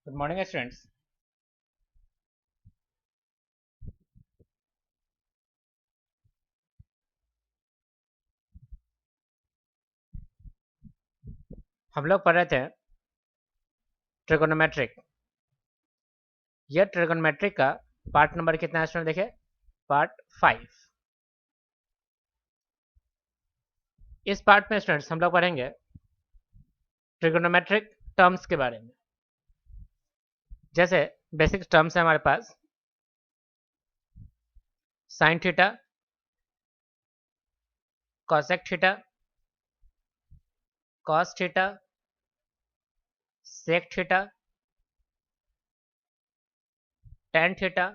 Good morning students. हम लोग पढ़ रहे थे ट्रिगोनोमेट्रिक। यह ट्रिगोनोमेट्रिक का पार्ट नंबर कितना है स्टूडेंट? देखिए, पार्ट 5। इस पार्ट में स्टूडेंट्स हम लोग पढ़ेंगे ट्रिगोनोमेट्रिक टर्म्स के बारे में। जैसे बेसिक टर्म्स है हमारे पास sine theta, cosec theta, cos theta, sec theta, tan theta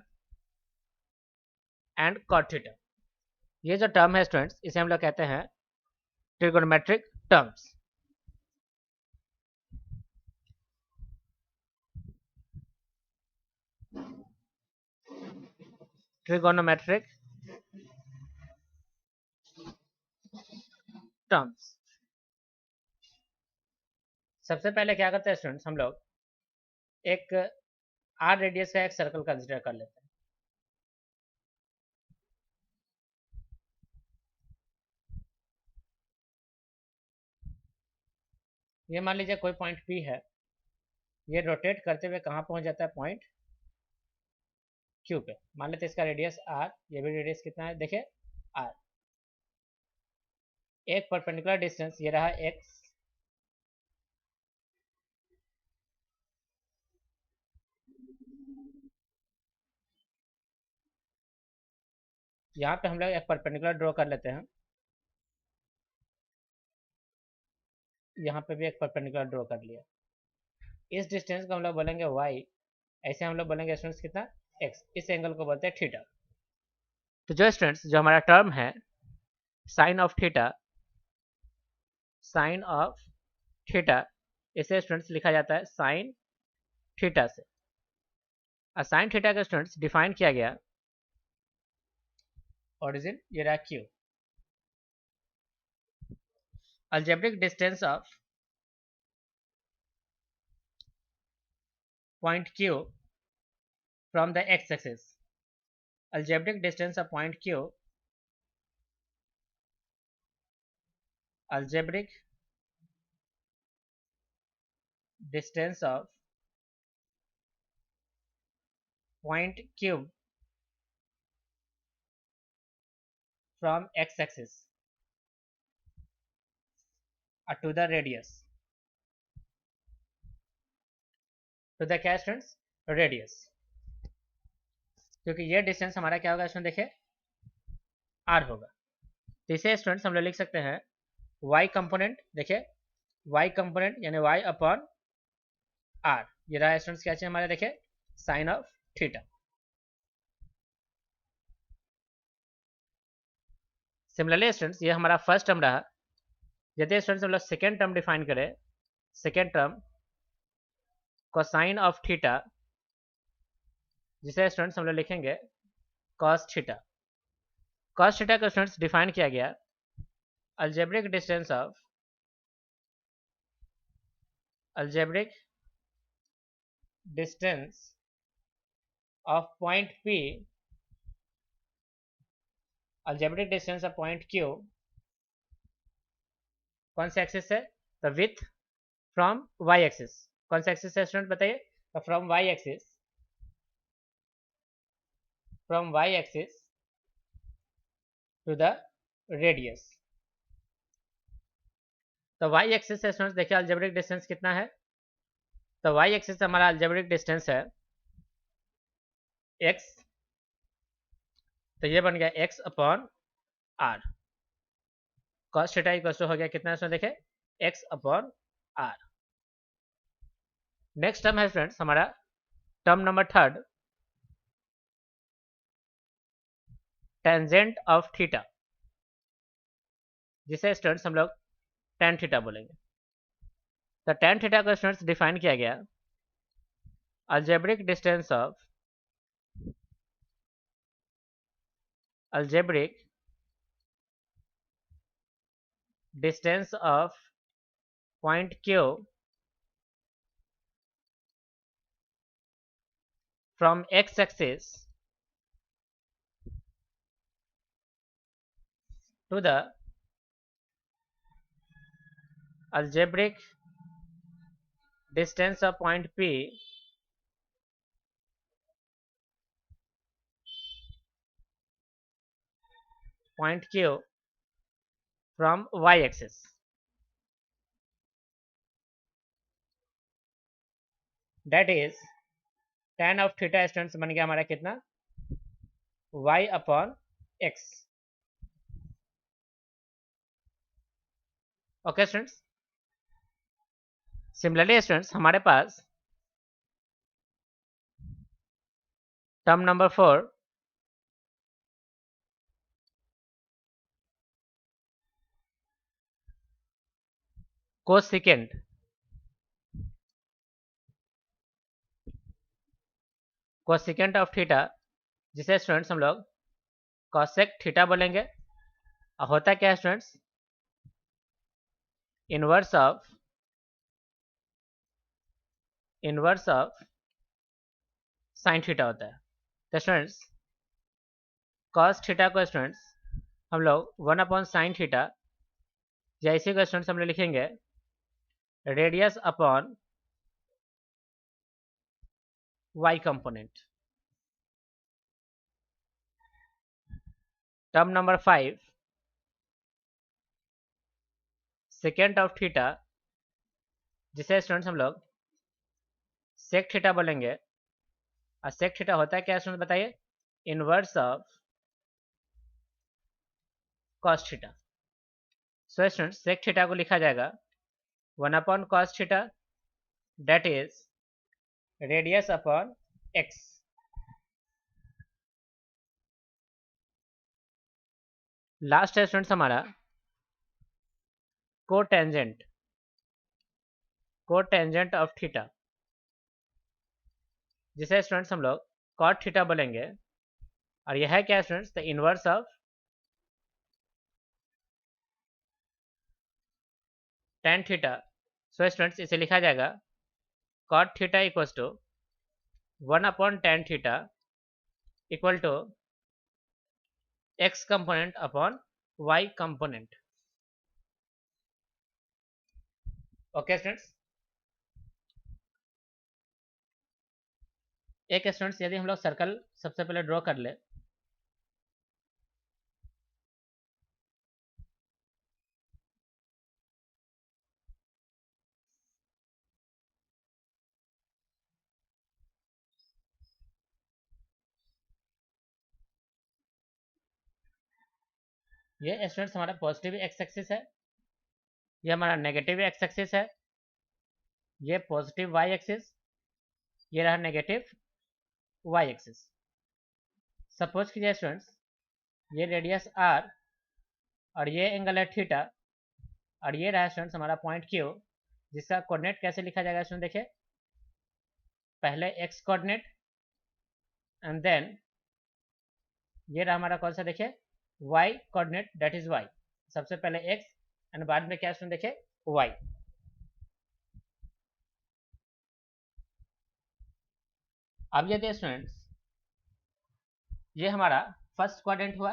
and cot theta. ये जो टर्म है स्टूडेंट्स, इसे हम लोग कहते हैं ट्रिगोनोमेट्रिक टर्म्स। Trigonometric terms. सबसे पहले क्या करते हैं स्टूडेंट्स, हम लोग एक आर रेडियस का एक सर्कल कंसिडर कर लेते हैं। ये मान लीजिए कोई पॉइंट पी है, ये रोटेट करते हुए कहाँ पहुंच जाता है? पॉइंट क्यू पे। मान लेते हैं इसका रेडियस आर, ये भी रेडियस कितना है देखिए आर। एक परपेंडिकुलर डिस्टेंस ये रहा एक्स, यहाँ पे हम लोग एक परपेंडिकुलर ड्रॉ कर लेते हैं, यहाँ पे भी एक परपेंडिकुलर ड्रॉ कर लिया। इस डिस्टेंस को हम लोग बोलेंगे वाई, ऐसे हम लोग बोलेंगे स्टूडेंट्स कितना? एक्स। इस एंगल को बोलते हैं थीटा। तो जो स्टूडेंट्स जो हमारा टर्म है sine of theta, sine of theta, इसे स्टूडेंट्स लिखा जाता है साइन थीटा से। और साइन थीटा का स्टूडेंट्स डिफाइन किया गया, ओरिजिन ये रहा Q. Algebraic distance of point Q from the x-axis. Algebraic distance of point Q, algebraic distance of point Q from x-axis to the radius, to the क्या students? Radius. क्योंकि ये distance हमारा क्या होगा स्टूडेंट? देखिए r होगा। तो इसे स्टूडेंट्स हम लोग लिख सकते हैं y कंपोनेंट। देखिए y कंपोनेंट यानी y अपॉन r। ये रहा स्टूडेंट्स क्या चाहिए हमारा? देखिए sine of theta. Similarly students ये हमारा फर्स्ट टर्म रहा। यदि स्टूडेंट्स हम लोग सेकेंड टर्म डिफाइन करें, second term cosine of theta, जिसे स्टूडेंट्स हम लोग लिखेंगे कॉस थीटा। कॉस थीटा का स्टूडेंट्स डिफाइन किया गया algebraic distance of, algebraic distance of point P, algebraic distance of point Q कौन से एक्सिस से? The with from Y axis. कौन सा एक्सिस है स्टूडेंट बताइए? तो from Y axis, from Y axis to the radius. तो वाई एक्सिस से स्टूडेंट्स देखिए अलजेब्रिक डिस्टेंस कितना है? तो वाई एक्सिस से हमारा अलजेब्रिक डिस्टेंस है एक्स। तो ये बन गया X upon R. Cos theta equal to हो गया कितना इसमें? देखे X upon R. Next term है फ्रेंड्स हमारा term number third, tangent of theta, जिसे स्टूडेंट्स हम लोग टेन थीटा बोलेंगे। तो टेन थीटा को स्टूडेंट्स डिफाइन किया गया algebraic distance of, algebraic distance of point Q from x-axis to the algebraic distance of point P point Q from y-axis. That is tan of theta students बन गया हमारा कितना y upon x. Okay students. Similarly students हमारे पास term number 4 cosecant cosecant of theta जिसे students हम लोग cosec theta बोलेंगे. होता क्या है students inverse of sine theta होता है. तो स्टूडेंट्स कॉस थीटा को स्टूडेंट्स हम लोग 1 अपॉन साइन थीटा या इसी को स्टूडेंट्स हम लोग लिखेंगे radius upon y component. Term number 5 second of theta जिसे स्टूडेंट्स हम लोग सेक थीटा बोलेंगे. और सेक थीटा होता है क्या स्टूडेंट्स बताइए inverse of cos theta. So students sec theta को लिखा जाएगा 1 upon cos theta that is radius upon x. Last है स्टूडेंट्स हमारा कोटेंजेंट ऑफ थीटा जिसे स्टूडेंट्स हम लोग कॉट थीटा बोलेंगे. और यह है क्या students the inverse of tan theta. So students इसे लिखा जाएगा cot theta equals to 1 upon tan theta equal to x component upon y component. Okay students. एक स्टूडेंट्स यदि हम लोग सर्कल सबसे पहले ड्रॉ कर ले ये स्टूडेंट्स हमारा पॉजिटिव एक्स एक्सिस है, ये हमारा नेगेटिव एक्स एक्सिस है, ये पॉजिटिव वाई एक्सिस, ये रहा नेगेटिव वाई एक्सिस. सपोज कीजिए स्टूडेंट्स ये रेडियस आर और ये एंगल है थीटा और ये रहा स्टूडेंट्स हमारा पॉइंट क्यू जिसका कोऑर्डिनेट कैसे लिखा जाएगा स्टूडेंट देखिए पहले एक्स कोऑर्डिनेट एंड देन ये रहा हमारा कौन सा देखिए Y coordinate that is Y. सबसे पहले एक्स एंड बाद में क्या स्टूडेंट देखिए वाई. अब यदि स्टूडेंट्स ये हमारा फर्स्ट क्वाड्रेंट हुआ,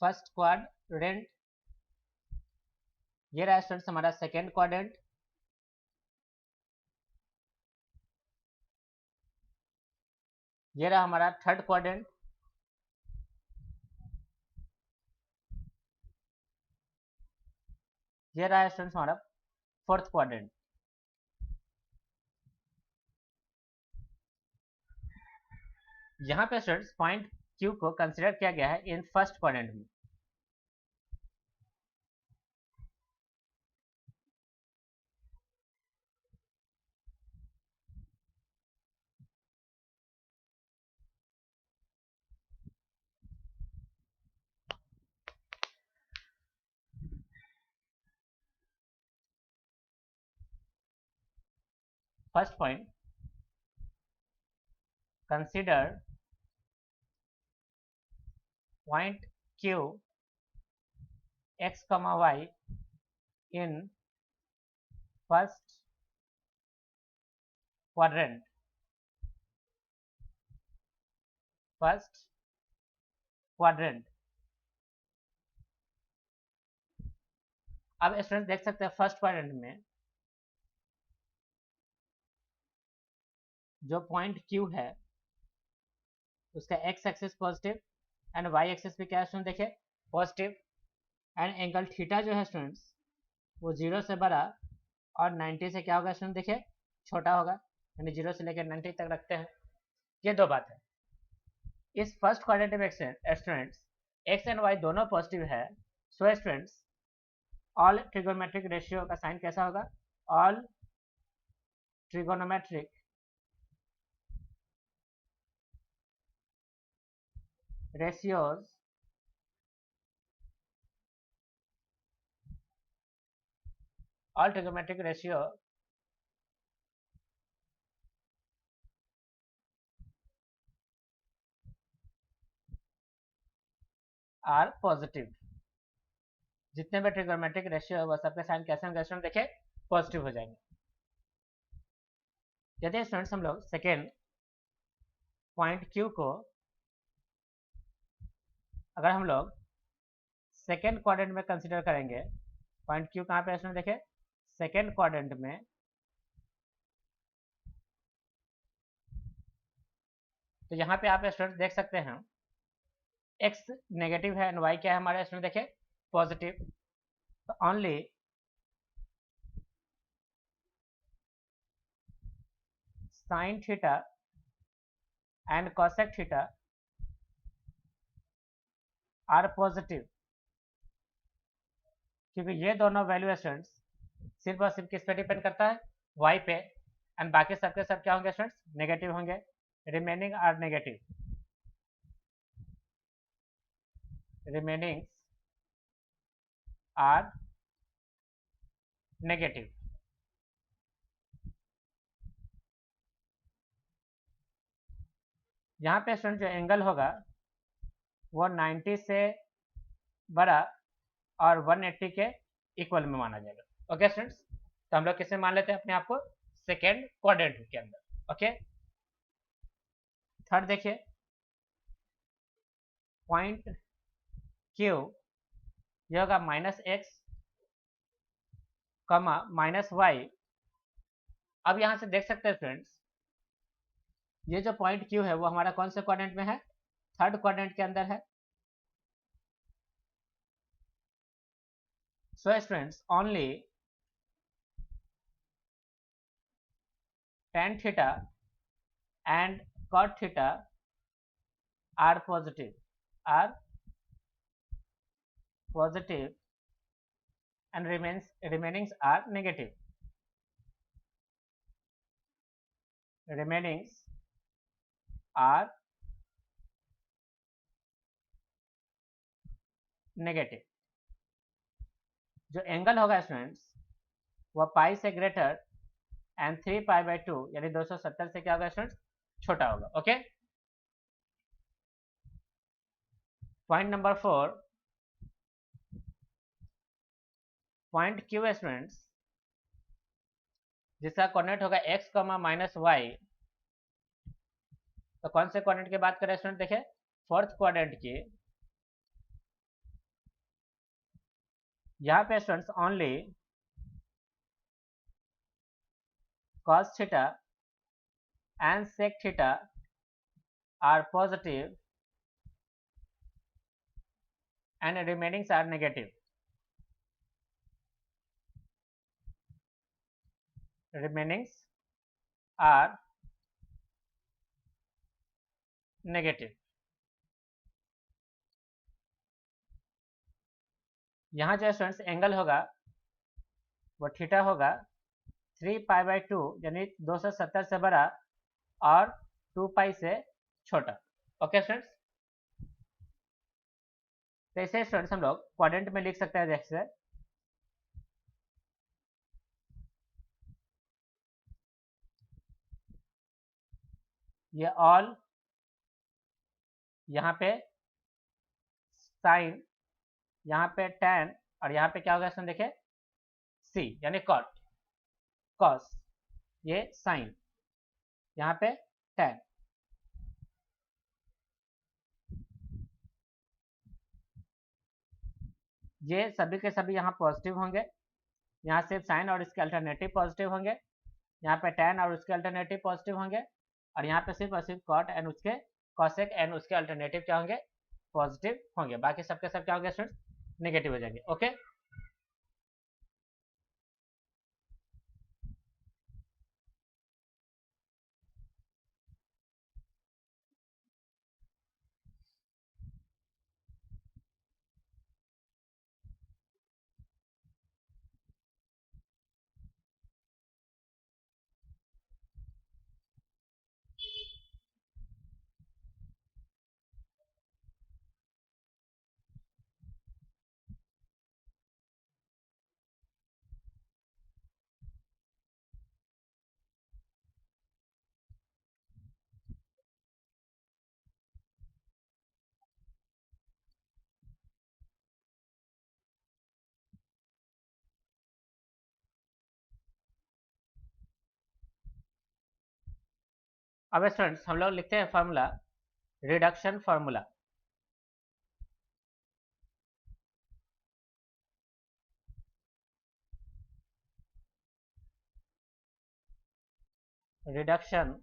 फर्स्ट क्वाड्रेंट. ये रहा स्टूडेंट्स हमारा सेकेंड क्वाड्रेंट, ये रहा हमारा थर्ड क्वाड्रेंट, ये रहा स्टूडेंट्स हमारा फोर्थ क्वाड्रेंट. यहाँ पे स्टूडेंट्स पॉइंट क्यू को कंसिडर किया गया है इन फर्स्ट क्वाड्रेंट में. First point consider point Q x, y in first quadrant, अब स्टूडेंट देख सकते हैं फर्स्ट क्वाड्रेंट में जो पॉइंट Q है उसका x axis positive and y axis भी क्या है स्टूडेंट देखिए पॉजिटिव, एंड एंगल थीटा जो है स्टूडेंट्स वो 0 से बड़ा और 90 से क्या होगा स्टूडेंट देखिए छोटा होगा, यानी 0 से लेकर 90 तक रखते हैं। ये दो बात है। इस फर्स्ट क्वाड्रेंट में स्टूडेंट्स x एंड y दोनों पॉजिटिव है, so students all trigonometric ratio का साइन कैसा होगा, all trigonometric ratios all trigonometric ratio are positive। जितने भी ट्रिगोनोमेट्रिक रेशियो है वह सबके साइन कैसे होंगे स्टूडेंट देखिए पॉजिटिव हो जाएंगे। यदि स्टूडेंट्स हम लोग सेकेंड पॉइंट Q को अगर हम लोग सेकेंड क्वाड्रेंट में कंसीडर करेंगे, पॉइंट Q कहाँ पे है स्टूडेंट देखिए सेकेंड क्वाड्रेंट में, तो यहाँ पे आप स्टूडेंट देख सकते हैं x नेगेटिव है एंड y क्या है हमारे स्टूडेंट देखिए पॉजिटिव, तो only sine theta and cosec theta are positive, क्योंकि ये दोनों वैल्यू स्टूडेंट्स सिर्फ और सिर्फ किस पे डिपेंड करता है y पे, एंड बाकी सबके सब क्या होंगे स्टूडेंट्स नेगेटिव होंगे, remaining are negative, remainings are negative. यहाँ पे स्टूडेंट जो एंगल होगा वो 90 से बड़ा और 180 के इक्वल में माना जाएगा। ओके स्टूडेंट्स, तो हम लोग किसे मान लेते हैं अपने आप को सेकेंड क्वाड्रेंट के अंदर। ओके, थर्ड देखिए पॉइंट Q यह होगा -x, -y। अब यहाँ से देख सकते हैं फ्रेंड्स ये जो पॉइंट Q है वो हमारा कौन से क्वाड्रेंट में है, थर्ड क्वाड्रेंट के अंदर है। So students only tan theta and cot theta are positive and remainings are negative, remainings are negative. जो एंगल होगा स्टूडेंट्स वह पाई से ग्रेटर एंड 3π/2 यानी 270 से क्या होगा स्टूडेंट्स छोटा होगा। Okay, point number 4 point Q students जिसका कोऑर्डिनेट होगा x, -y, तो कौन से क्वाड्रेंट की बात करें स्टूडेंट देखिए फोर्थ क्वाड्रेंट की। यहाँ पे students only cos theta and sec theta are positive and remainings are negative, remainings are negative। यहाँ जो स्टूडेंट्स एंगल होगा वो थीटा होगा 3π/2 यानी 270 से बड़ा और 2π से छोटा। ओके स्टूडेंट्स, तो इसे स्टूडेंट्स हम लोग क्वाड्रेंट में लिख सकते हैं जैसे ये ऑल यहाँ पे साइन, यहाँ पे tan और यहाँ पे क्या होगा इसमें देखिए सी यानी कॉट, कॉस, ये साइन, यहाँ पे टैन। ये सभी के सभी यहाँ पॉजिटिव होंगे, यहाँ सिर्फ साइन और इसके अल्टरनेटिव पॉजिटिव होंगे, यहाँ पे टैन और उसके अल्टरनेटिव पॉजिटिव होंगे, और यहाँ पे सिर्फ और सिर्फ कॉट एंड उसके कॉसेक एंड उसके अल्टरनेटिव क्या होंगे, पॉजिटिव होंगे। बाकी सबके सब क्या होंगे स्टूडेंट्स, नेगेटिव हो जाएंगे। ओके, अब स्टूडेंट्स हम लोग लिखते हैं formula, reduction formula. Reduction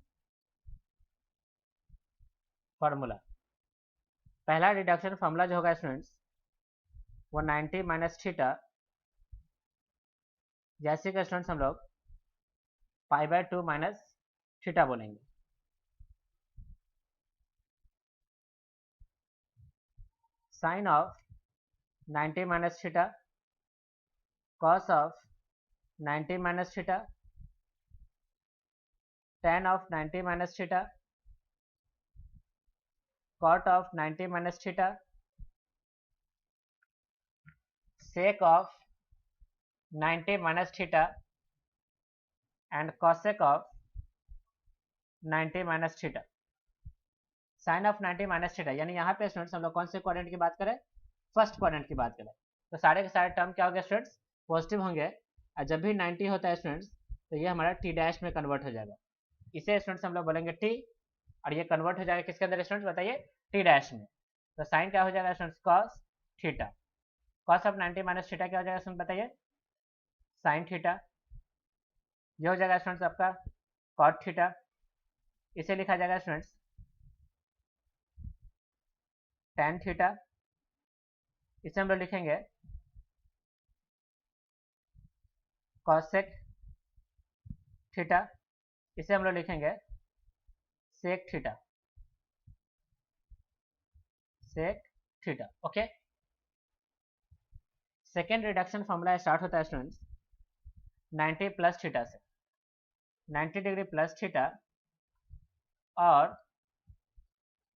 formula, पहला रिडक्शन फार्मूला जो होगा स्टूडेंट्स वो 90 माइनस थीटा, जैसे कि स्टूडेंट्स हम लोग पाई बाय 2 माइनस थीटा बोलेंगे। Sine of 90 minus theta, cos of 90 minus theta, tan of 90 minus theta, cot of 90 minus theta, sec of 90 minus theta and cosec of 90 minus theta। Sine of 90 minus theta यानी यहाँ पे students हम लोग कौन से quadrant की बात करें, फर्स्ट क्वाड्रेंट की बात करें, तो सारे के सारे टर्म क्या हो गया स्टूडेंट्स, पॉजिटिव होंगे। और जब भी 90 होता है स्टूडेंट्स तो ये हमारा टी डैश में कन्वर्ट हो जाएगा, इसे स्टूडेंट्स हम लोग बोलेंगे टी, और ये कन्वर्ट हो जाएगा किसके अंदर स्टूडेंट्स बताइए, टी डैश में। तो साइन क्या हो जाएगा students, cos theta, cos of 90 minus theta क्या हो जाएगा स्टूडेंट बताइए, साइन थीटा। ये हो जाएगा स्टूडेंट्स आपका कॉट थीटा, इसे लिखा जाएगा स्टूडेंट्स टैन थीटा, इसे हम लोग लिखेंगे कॉसेक थीटा, इसे हम लोग लिखेंगे sec theta, sec theta. Okay, second reduction formula start होता है स्टूडेंट्स 90 प्लस थीटा से, 90 डिग्री प्लस थीटा और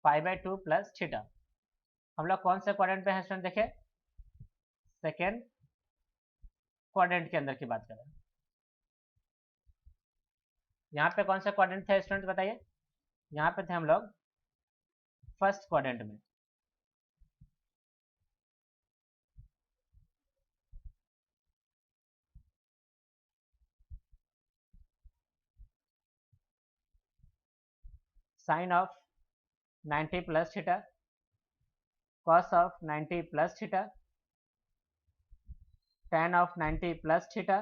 पाई बाय 2 प्लस थीटा। हम लोग कौन से क्वाड्रेंट पे हैं स्टूडेंट, देखे सेकेंड क्वाड्रेंट के अंदर की बात करें। यहाँ पे कौन सा क्वाड्रेंट थे स्टूडेंट बताइए, यहाँ पे थे हम लोग फर्स्ट क्वाड्रेंट में। Sine of 90 plus theta, cos of 90 plus theta, tan of 90 plus theta,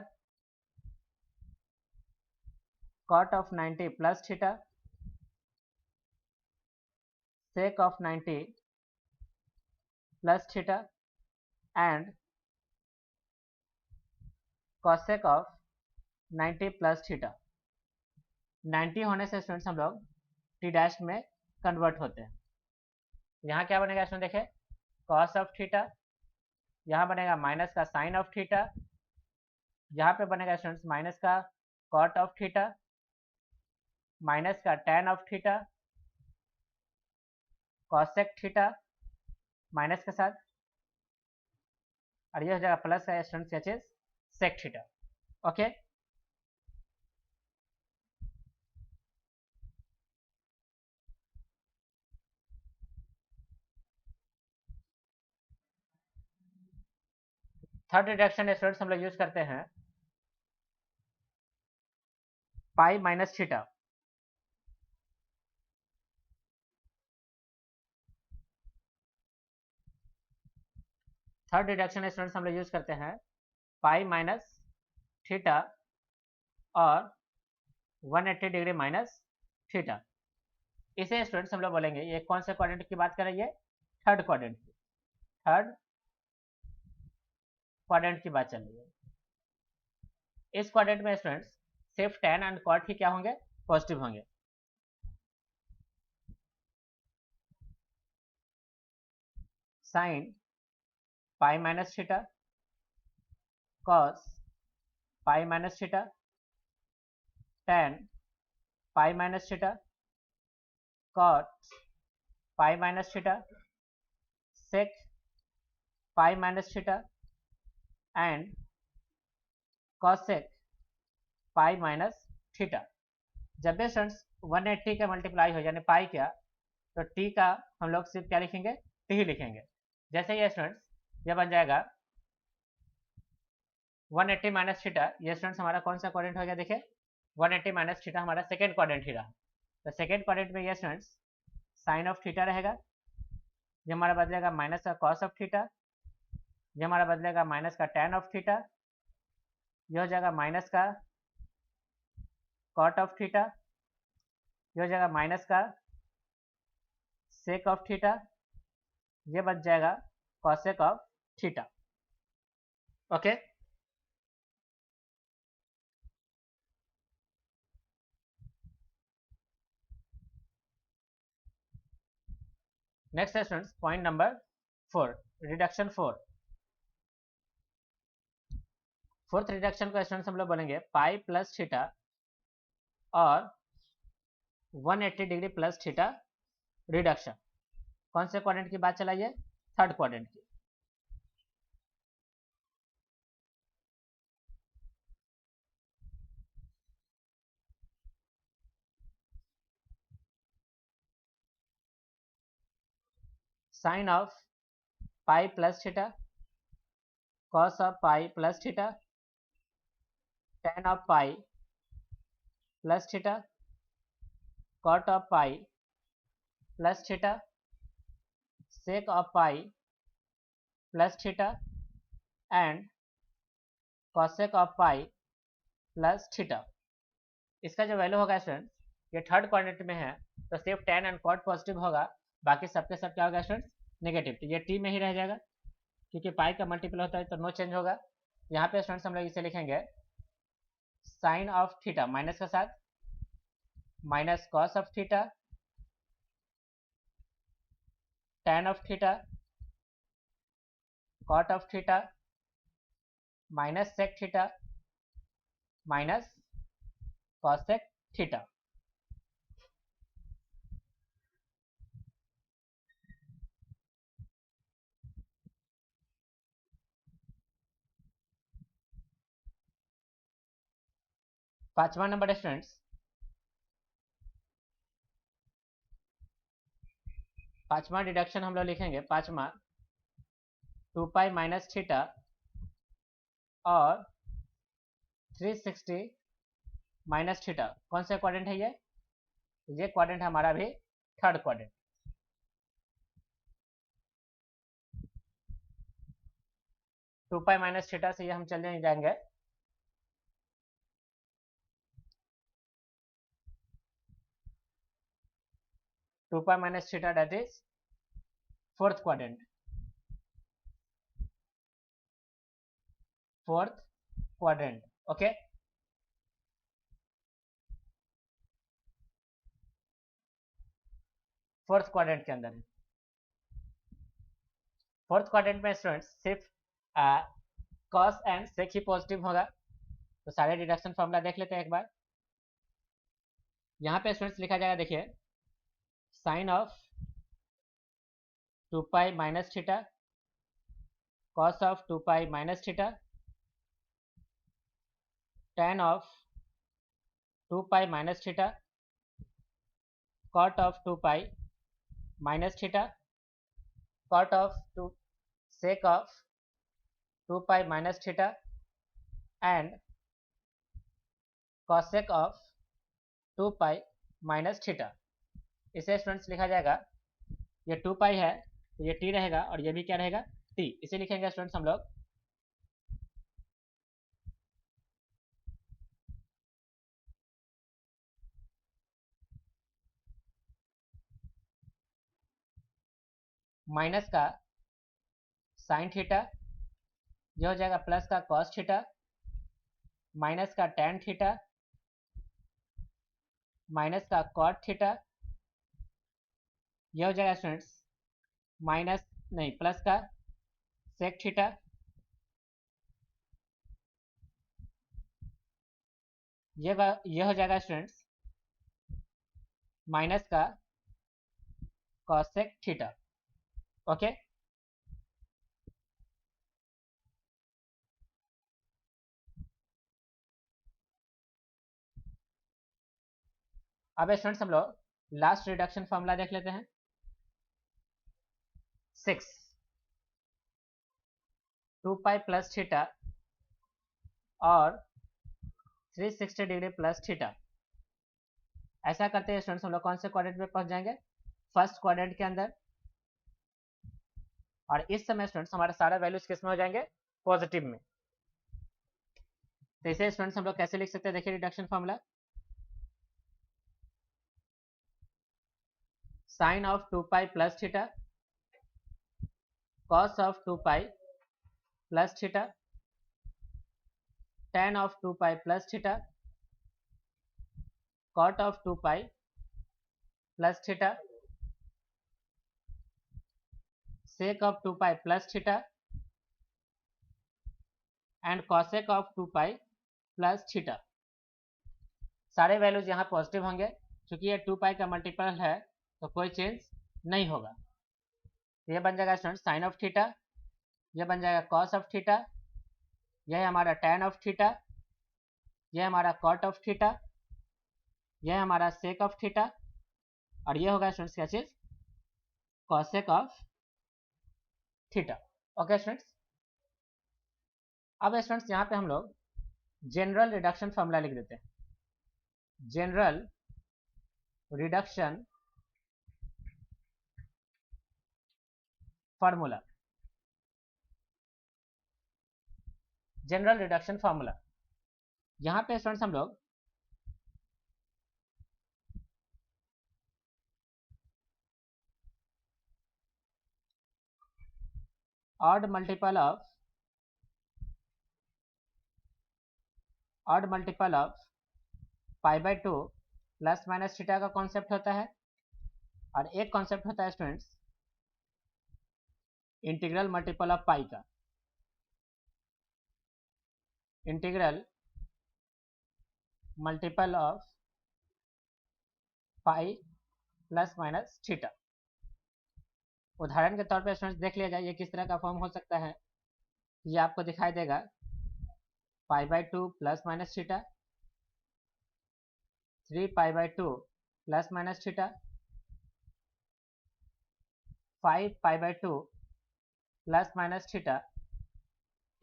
cot of 90 plus theta, sec of 90 plus theta and cosec of 90 plus theta। 90 होने से स्टूडेंट्स हम लोग टी डैश में कन्वर्ट होते हैं। यहाँ क्या बनेगा स्टूडेंट देखे, cos ऑफ थीटा, यहाँ बनेगा माइनस का साइन ऑफ थीटा, यहाँ पे बनेगा स्टूडेंट्स माइनस का cot ऑफ थीटा, माइनस का tan of theta, cosec theta minus के साथ, और ये हो जाएगा प्लस का स्टूडेंट्स क्या चीज, sec theta. Okay, third reduction students हम लोग यूज करते हैं pi minus theta. Third reduction students हम लोग यूज करते हैं पाई माइनस थीटा और 180 डिग्री माइनस थीटा। इसे स्टूडेंट्स हम लोग बोलेंगे ये कौन से क्वाड्रेंट की बात कर रही है, थर्ड क्वाड्रेंट की, थर्ड क्वाड्रेंट की बात चल रही है। इस क्वाड्रेंट में स्टूडेंट्स सिर्फ tan एंड cot ही क्या होंगे, पॉजिटिव होंगे। Sine pi minus theta, cos pi minus theta, tan pi minus theta, cot pi minus theta, sec pi minus theta and cosec pi minus theta. जब भी students 180 का multiply हो यानी पाई क्या, तो t का हम लोग सिर्फ क्या लिखेंगे, t ही लिखेंगे। जैसे ये स्टूडेंट्स ये बन जाएगा 180 माइनस थीटा, ये स्टूडेंट्स हमारा कौन सा क्वाड्रेंट हो गया, देखिए 180 माइनस थीटा हमारा सेकेंड क्वाड्रेंट ही रहा। तो सेकेंड क्वाड्रेंट में ये स्टूडेंट्स साइन ऑफ थीटा रहेगा, ये हमारा बदलेगा माइनस का कॉस ऑफ थीटा, ये हमारा बदलेगा माइनस का tan ऑफ थीटा, ये हो जाएगा माइनस का कॉट ऑफ थीटा, ये हो जाएगा माइनस का सेक ऑफ थीटा, ये बच जाएगा cosec of theta. Okay, next है students point number 4, reduction 4। Fourth reduction को स्टूडेंट्स हम लोग बोलेंगे पाई प्लस थीटा और 180 डिग्री प्लस थीटा रिडक्शन। कौन से क्वाड्रेंट की बात चलाइए, थर्ड क्वाड्रेंट की। Sine of pi plus theta, cos of pi plus theta, tan of pi plus theta, cot of pi plus theta, sec of pi plus theta and cosec of pi plus theta. इसका जो value होगा student, ये third quadrant में है तो सिर्फ tan and cot positive होगा, बाकी सबके सब क्या होगा स्टूडेंट, नेगेटिव। तो ये t में ही रह जाएगा क्योंकि पाई का मल्टीपल होता है तो नो चेंज होगा। यहाँ पे स्टूडेंट्स हम लोग इसे लिखेंगे साइन ऑफ थीटा माइनस के साथ, minus cos of theta, tan of theta, cot of theta, minus sec theta, minus cosec theta. पांचवा नंबर स्टूडेंट्स, पांचवा डिडक्शन हम लोग लिखेंगे, पांचवा 2 पाई माइनस थीटा और 360 माइनस थीटा। कौन सा क्वाड्रेंट है ये क्वाड्रेंट हमारा भी third quadrant. Two pi minus theta से ये हम चले जाएंगे two pi minus theta, that is fourth quadrant, fourth quadrant. Okay, fourth quadrant के अंदर है। फोर्थ क्वाड्रेंट में स्टूडेंट्स सिर्फ कॉस एंड सेक ही पॉजिटिव होगा। तो सारे डिडक्शन फॉर्मूला देख लेते हैं एक बार। यहाँ पे स्टूडेंट्स लिखा जाएगा, देखिए sine of 2 pi minus theta, cos of 2 pi minus theta, tan of 2 pi minus theta, cot of 2 pi minus theta, cot of 2 sec of 2 pi minus theta and cosec of 2 pi minus theta. इसे students लिखा जाएगा, ये 2 पाई है तो ये T रहेगा और ये भी क्या रहेगा, टी। इसे लिखेंगे स्टूडेंट्स हम लोग माइनस का साइन थीटा, यह हो जाएगा प्लस का कॉस थीटा, माइनस का टैन थीटा, माइनस का कॉट थीटा, यह हो जाएगा स्टूडेंट्स माइनस नहीं प्लस का सेक थीटा, यह हो जाएगा स्टूडेंट्स माइनस का कॉसेक थीटा। ओके, अब स्टूडेंट्स हम लोग लास्ट रिडक्शन फॉर्मूला देख लेते हैं। 6 2 पाई प्लस थीटा और 360 डिग्री प्लस थीटा। ऐसा करते हैं स्टूडेंट्स हम लोग कौन से क्वाड्रेंट में पहुंच जाएंगे, फर्स्ट क्वाड्रेंट के अंदर। और इस समय स्टूडेंट्स हमारा सारा वैल्यूज किस में हो जाएंगे, पॉजिटिव में। तो इसे स्टूडेंट्स हम लोग कैसे लिख सकते हैं, देखिए reduction formula, sine of 2 pi plus theta, cos of 2 pi plus theta, tan of 2 pi plus theta, cot of 2 pi plus theta, sec of 2 pi plus theta and cosec of 2 pi plus theta. सारे values यहाँ positive होंगे, क्योंकि ये 2 पाई का multiple है तो कोई change नहीं होगा। ये बन जाएगा स्टूडेंट साइन ऑफ थीटा, यह बन जाएगा कॉस ऑफ थीटा, यह है हमारा टैन ऑफ थीटा, यह हमारा कॉट ऑफ थीटा, यह हमारा सेक ऑफ थीटा और ये होगा स्टूडेंट्स क्या चीज, cosec of theta. Okay students, अब स्टूडेंट्स यहाँ पे हम लोग जनरल रिडक्शन फॉर्मूला लिख देते हैं। General reduction formula, general reduction formula, यहाँ पे स्टूडेंट्स हम लोग odd multiple of pi by 2 plus minus theta का कॉन्सेप्ट होता है, और एक कॉन्सेप्ट होता है स्टूडेंट्स इंटीग्रल मल्टीपल ऑफ पाई का, integral multiple of pi plus minus theta. उदाहरण के तौर पे स्टूडेंट्स देख लिया जाए ये किस तरह का फॉर्म हो सकता है। ये आपको दिखाई देगा पाई by 2 plus minus theta, 3 pi by 2 plus minus theta, 5 pi by 2 plus minus theta.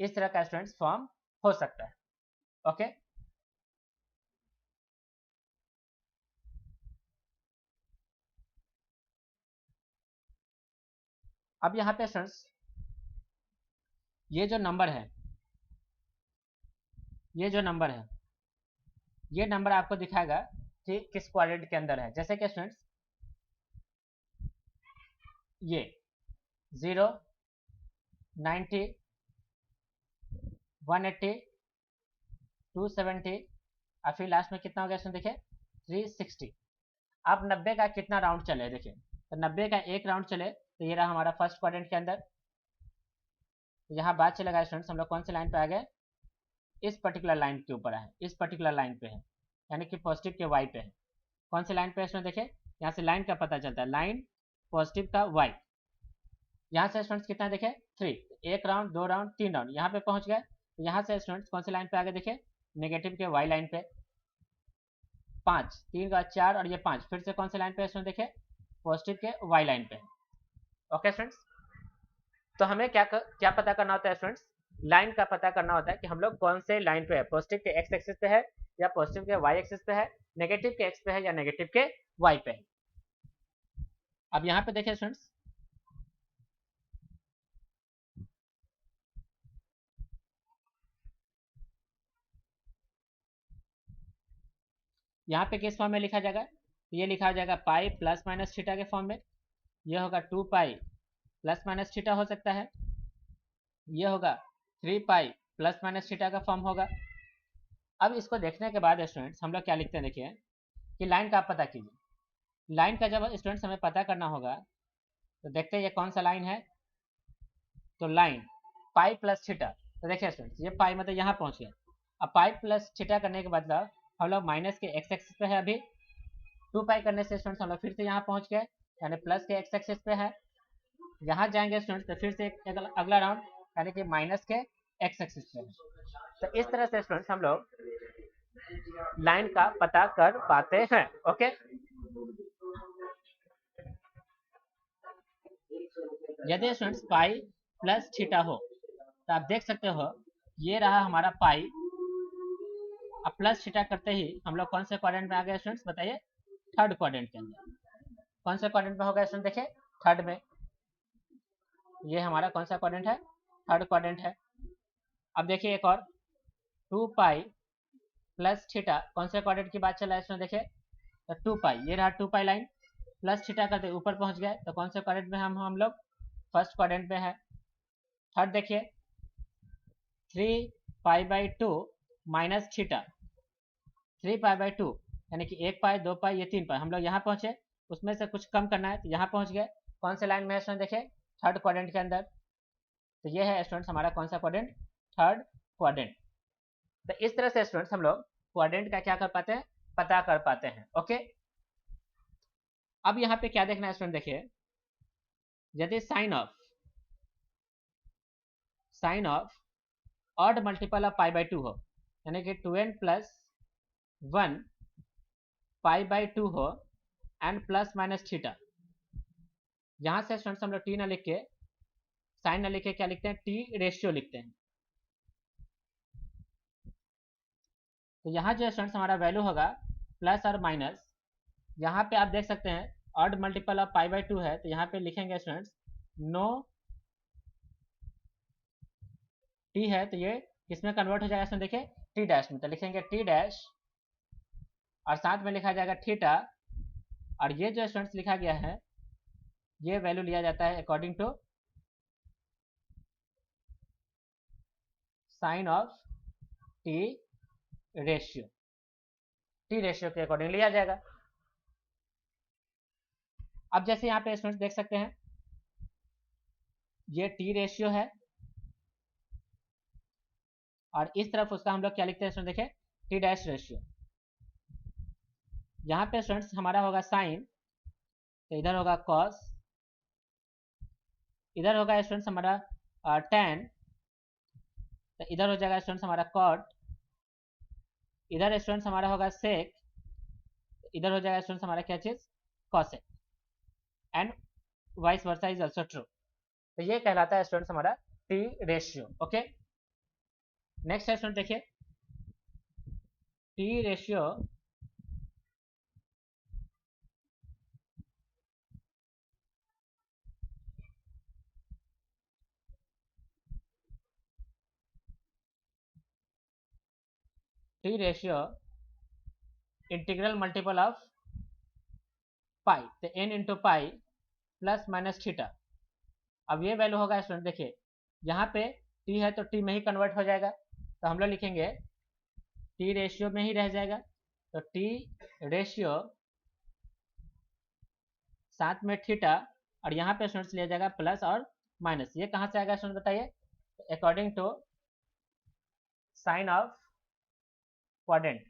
इस तरह का स्टूडेंट्स फॉर्म हो सकता है। ओके, अब यहाँ पे स्टूडेंट्स ये जो नंबर है, ये नंबर आपको दिखाएगा कि किस क्वाड्रेंट के अंदर है। जैसे कि स्टूडेंट्स ये 0, 90, 180, 270 और फिर लास्ट में कितना हो गया स्टूडेंट, देखिए 360। अब 90 का कितना राउंड चले, देखिए तो 90 का एक राउंड चले तो ये रहा हमारा फर्स्ट क्वाड्रेंट के अंदर। तो यहाँ बात चलेगा स्टूडेंट्स हम लोग कौन सी लाइन पे आ गए, इस पर्टिकुलर लाइन के ऊपर है, इस पर्टिकुलर लाइन पे है, यानी कि पॉजिटिव के वाई पे है। कौन सी लाइन पे है स्टूडेंट, देखिए यहाँ से लाइन का पता चलता है, लाइन पॉजिटिव का वाई। यहाँ से स्टूडेंट्स कितना है, देखिए 3, एक राउंड, 2 राउंड, 3 राउंड, यहाँ पे पहुँच गए। तो यहाँ से स्टूडेंट्स कौन सी लाइन पे आ गए, देखिए नेगेटिव के वाई लाइन पे 5, 3 का 4 और ये 5, फिर से कौन सी लाइन पे स्टूडेंट, देखिए पॉजिटिव के वाई लाइन पे। ओके स्टूडेंट्स, तो हमें क्या पता करना होता है स्टूडेंट्स, लाइन का पता करना होता है कि हम लोग कौन से लाइन पे है, पॉजिटिव के एक्स एक्सिस पे है या पॉजिटिव के वाई एक्सिस पे है, नेगेटिव के एक्स पे है या नेगेटिव के वाई पे है। अब यहाँ पे देखिए स्टूडेंट्स, यहाँ पे किस फॉर्म में लिखा जाएगा, ये लिखा जाएगा पाई प्लस माइनस थीटा के फॉर्म में, ये होगा 2 पाई प्लस माइनस थीटा हो सकता है, ये होगा 3 पाई प्लस माइनस थीटा का फॉर्म होगा। अब इसको देखने के बाद स्टूडेंट्स हम लोग क्या लिखते हैं, देखिए कि लाइन का आप पता कीजिए। लाइन का जब स्टूडेंट्स हमें पता करना होगा तो देखते हैं ये कौन सा लाइन है, तो लाइन पाई प्लस थीटा, तो देखिए स्टूडेंट्स ये पाई मतलब यहाँ पहुँच गया। अब पाई प्लस थीटा करने के बाद हम लोग माइनस के एक्स एक्सिस पे है, अभी 2 पाई करने से स्टूडेंट्स हम लोग फिर से यहाँ पहुँच गए, यानी प्लस के एक्स एक्सिस पे है। यहाँ जाएंगे स्टूडेंट्स तो फिर से एक अगला राउंड यानी कि माइनस के एक्स एक्सिस पे है। तो इस तरह से स्टूडेंट्स हम लोग लाइन का पता कर पाते हैं। ओके, यदि स्टूडेंट्स पाई प्लस थीटा हो तो आप देख सकते हो ये रहा हमारा पाई। अब प्लस थीटा करते ही हम लोग कौन से क्वाड्रेंट में आ गए स्टूडेंट्स, बताइए, थर्ड क्वाड्रेंट के अंदर। कौन से क्वाड्रेंट में होगा स्टूडेंट, देखिए थर्ड में, ये हमारा कौन सा क्वाड्रेंट है, थर्ड क्वाड्रेंट है। अब देखिए एक और 2 पाई प्लस थीटा, कौन से क्वाड्रेंट की बात चल रहा है इसमें, देखिए तो 2 पाई, ये रहा 2 पाई लाइन, प्लस थीटा करते ऊपर पहुंच गए, तो कौन से क्वाड्रेंट में हम लोग, फर्स्ट क्वाड्रेंट में है। थर्ड देखिए 3 पाई by 2 minus theta, 3 pi by 2 यानी कि 1 पाई 2 पाई ये 3 पाई, हम लोग यहाँ पहुँचे, उसमें से कुछ कम करना है तो यहाँ पहुँच गए। कौन से लाइन में है स्टूडेंट, देखिए थर्ड क्वाड्रेंट के अंदर, तो ये है स्टूडेंट्स हमारा कौन सा क्वाड्रेंट, थर्ड क्वाड्रेंट। तो इस तरह से स्टूडेंट्स हम लोग क्वाड्रेंट का क्या कर पाते हैं, पता कर पाते हैं। ओके, अब यहाँ पे क्या देखना है स्टूडेंट, देखिए यदि sine of odd multiple of pi by 2 हो, यानी कि 2n प्लस 1 पाई बाई 2 हो एंड प्लस माइनस थीटा, यहाँ से स्टूडेंट्स हम लोग टी ना लिख के, साइन ना लिख के क्या लिखते हैं, टी रेशियो लिखते हैं। तो यहाँ जो स्टूडेंट्स हमारा वैल्यू होगा प्लस और माइनस, यहाँ पे आप देख सकते हैं odd multiple of pi by 2 है, तो यहाँ पे लिखेंगे स्टूडेंट्स नो टी है, तो ये किसमें कन्वर्ट हो जाएगा इसमें, देखिए टी डैश में, तो लिखेंगे टी डैश और साथ में लिखा जाएगा थीटा, और ये जो स्टूडेंट्स लिखा गया है ये वैल्यू लिया जाता है according to sine of T ratio, T ratio के अकॉर्डिंग लिया जाएगा। अब जैसे यहाँ पे स्टूडेंट्स देख सकते हैं ये टी रेशियो है और इस तरफ उसका हम लोग क्या लिखते हैं स्टूडेंट, देखें टी डैश रेशियो। यहाँ पे स्टूडेंट्स हमारा होगा साइन, तो इधर होगा कॉस, इधर होगा स्टूडेंट्स हमारा टेन, तो इधर हो जाएगा स्टूडेंट्स हमारा कॉट, इधर स्टूडेंट्स हमारा होगा सेक, इधर हो जाएगा स्टूडेंट्स हमारा क्या चीज़, cosec, and vice versa is also true. तो ये कहलाता है स्टूडेंट्स हमारा टी रेशियो। ओके, नेक्स्ट है स्टूडेंट देखिए T ratio integral multiple of pi, तो n into pi plus minus theta. अब ये वैल्यू होगा स्टूडेंट, देखिए यहाँ पे t है तो t में ही कन्वर्ट हो जाएगा, तो हम लोग लिखेंगे t रेशियो में ही रह जाएगा, तो t रेशियो साथ में थीटा, और यहाँ पे स्टूडेंट्स लिया जाएगा प्लस और माइनस, ये कहाँ से आएगा स्टूडेंट बताइए, according to sine of quadrant,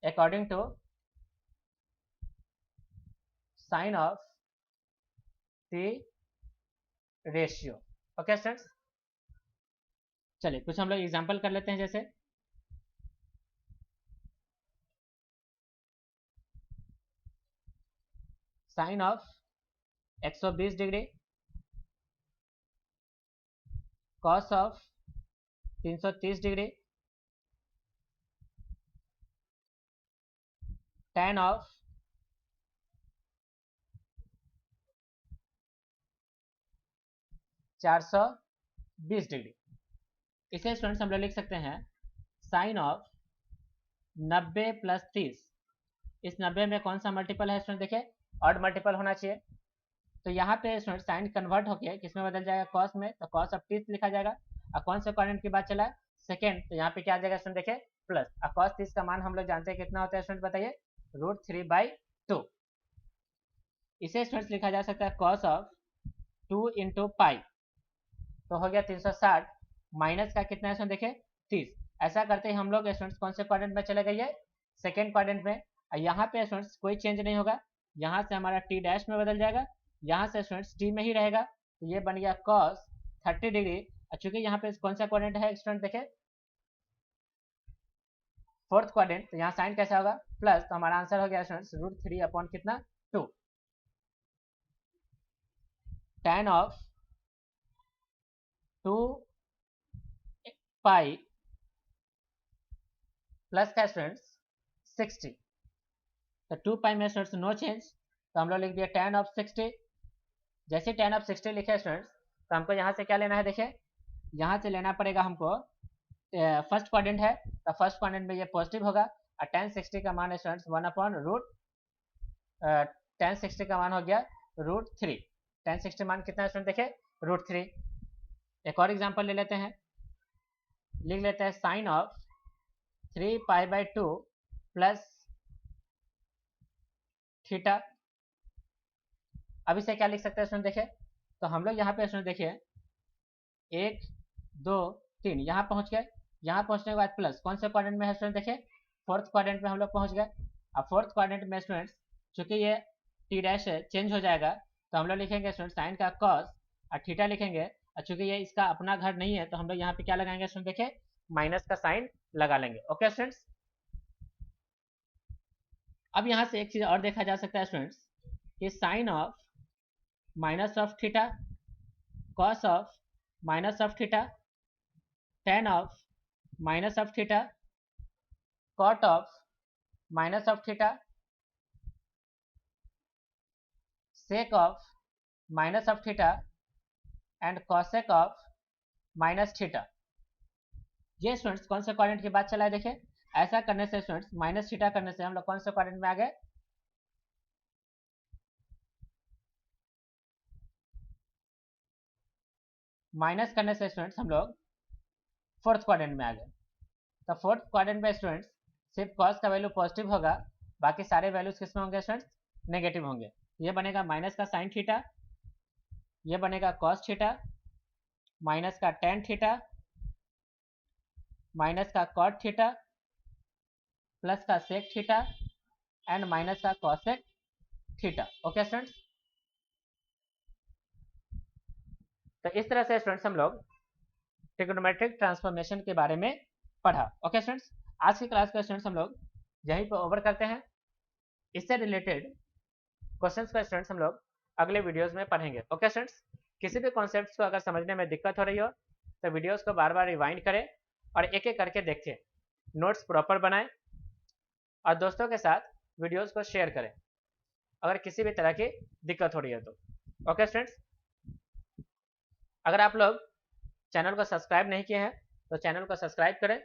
according to sine of T ratio. Okay students, चलिए कुछ हम लोग एग्जांपल कर लेते हैं, जैसे sine of 120 degree cos of 330 degree, tan of 420 degree. इसे स्टूडेंट्स हम लोग लिख सकते हैं साइन ऑफ 90 प्लस 30। इस 90 में कौन सा मल्टीपल है स्टूडेंट, देखिए ऑड मल्टीपल होना चाहिए। तो यहाँ पे स्टूडेंट साइन कन्वर्ट होकर किस में बदल जाएगा, कॉस में, तो कॉस ऑफ 30 लिखा जाएगा। और कौन से क्वाड्रेंट की बात चला है, सेकेंड, तो यहाँ पे क्या आ जाएगा स्टूडेंट, देखिए प्लस। और कॉस 30 का मान हम लोग जानते हैं कितना होता है स्टूडेंट, बताइए, √3/2। इसे स्टूडेंट्स लिखा जा सकता है कॉस ऑफ 2 इंटू पाई, तो हो गया 360, माइनस का कितना है स्टूडेंट, देखिए 30। ऐसा करते ही हम लोग स्टूडेंट्स कौन से क्वाड्रेंट में चले गए, सेकेंड क्वाड्रेंट में। यहाँ पे स्टूडेंट्स कोई चेंज नहीं होगा, यहाँ से हमारा टी डैश में बदल जाएगा, यहाँ से स्टूडेंट्स टी में ही रहेगा। तो ये बन गया कॉस 30 डिग्री। चूंकि यहाँ पे कौन सा क्वाड्रेंट है स्टूडेंट, देखे फोर्थ क्वाड्रेंट, तो यहाँ साइन कैसा होगा, प्लस। तो हमारा आंसर हो गया स्टूडेंट्स √3 कितना 2। tan ऑफ 2 पाई प्लस का स्टूडेंट्स 60, तो 2 पाई में स्टूडेंट्स नो चेंज, तो हम लोग लिख दिया tan ऑफ 60। जैसे tan ऑफ 60 लिखे स्टूडेंट्स, तो हमको यहाँ से क्या लेना है, देखिए यहाँ से लेना पड़ेगा हमको, फर्स्ट क्वाड्रेंट है तो फर्स्ट क्वाड्रेंट में ये पॉजिटिव होगा। और tan 60 का मान है स्टूडेंट्स 1/√, tan 60 का मान हो गया √3। tan 60 मान कितना है स्टूडेंट, देखिए √3। एक और एग्जांपल ले लेते हैं, लिख लेते हैं साइन ऑफ 3π/2 प्लस थीटा। अब इसे क्या लिख सकते हैं स्टूडेंट, देखिए तो हम लोग यहाँ पे स्टूडेंट देखिए 1 2 3 यहाँ पहुँच गए। यहाँ पहुँचने के बाद प्लस कौन से क्वाड्रेंट में है स्टूडेंट, देखिए फोर्थ क्वाड्रेंट में हम लोग पहुँच गए। अब फोर्थ क्वाड्रेंट में स्टूडेंट्स चूंकि ये टी डैश चेंज हो जाएगा, तो हम लोग लिखेंगे स्टूडेंट साइन का कॉस और थीटा लिखेंगे। और चूंकि ये इसका अपना घर नहीं है, तो हम लोग यहाँ पे क्या लगाएंगे स्टूडेंट, देखिए माइनस का साइन लगा लेंगे। ओके स्टूडेंट्स, अब यहाँ से एक चीज़ और देखा जा सकता है स्टूडेंट्स कि sine of minus of theta, cos of minus of theta, tan of minus of theta, cot of minus of theta, sec of minus of theta and cosec of minus theta. ये students कौन से quadrant की बात चला है, देखिए ऐसा करने से स्टूडेंट्स माइनस थीटा करने से हम लोग कौन से क्वाड्रेंट में आ गए, माइनस करने से स्टूडेंट्स हम लोग फोर्थ क्वाड्रेंट में आ गए। तो फोर्थ क्वाड्रेंट में स्टूडेंट्स सिर्फ कॉस का वैल्यू पॉजिटिव होगा, बाकी सारे वैल्यूज किस में होंगे स्टूडेंट्स, नेगेटिव होंगे। ये बनेगा माइनस का साइन थीटा, ये बनेगा कॉस थीटा, माइनस का tan थीटा, माइनस का कॉट थीटा, प्लस का सेक थीटा एंड माइनस का कॉसेक थीटा। ओके स्टूडेंट्स, तो इस तरह से स्टूडेंट्स हम लोग ट्रिग्नोमेट्रिक ट्रांसफॉर्मेशन के बारे में पढ़ा। ओके स्टूडेंट्स, आज की क्लास का स्टूडेंट्स हम लोग यहीं पर ओवर करते हैं। इससे रिलेटेड क्वेश्चंस का स्टूडेंट्स हम लोग अगले वीडियोस में पढ़ेंगे। ओके स्टूडेंट्स, किसी भी कॉन्सेप्ट्स को अगर समझने में दिक्कत हो रही हो तो वीडियोस को बार बार रिवाइंड करें और एक एक करके देखें, नोट्स प्रॉपर बनाएं और दोस्तों के साथ वीडियोस को शेयर करें अगर किसी भी तरह की दिक्कत हो रही है तो। ओके स्टूडेंट्स, अगर आप लोग चैनल को सब्सक्राइब नहीं किए हैं तो चैनल को सब्सक्राइब करें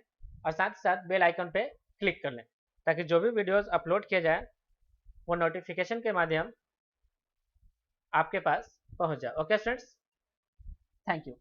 और साथ ही साथ बेल आइकन पे क्लिक कर लें ताकि जो भी वीडियोस अपलोड किए जाए वो नोटिफिकेशन के माध्यम आपके पास पहुंच जाए। Okay students, thank you.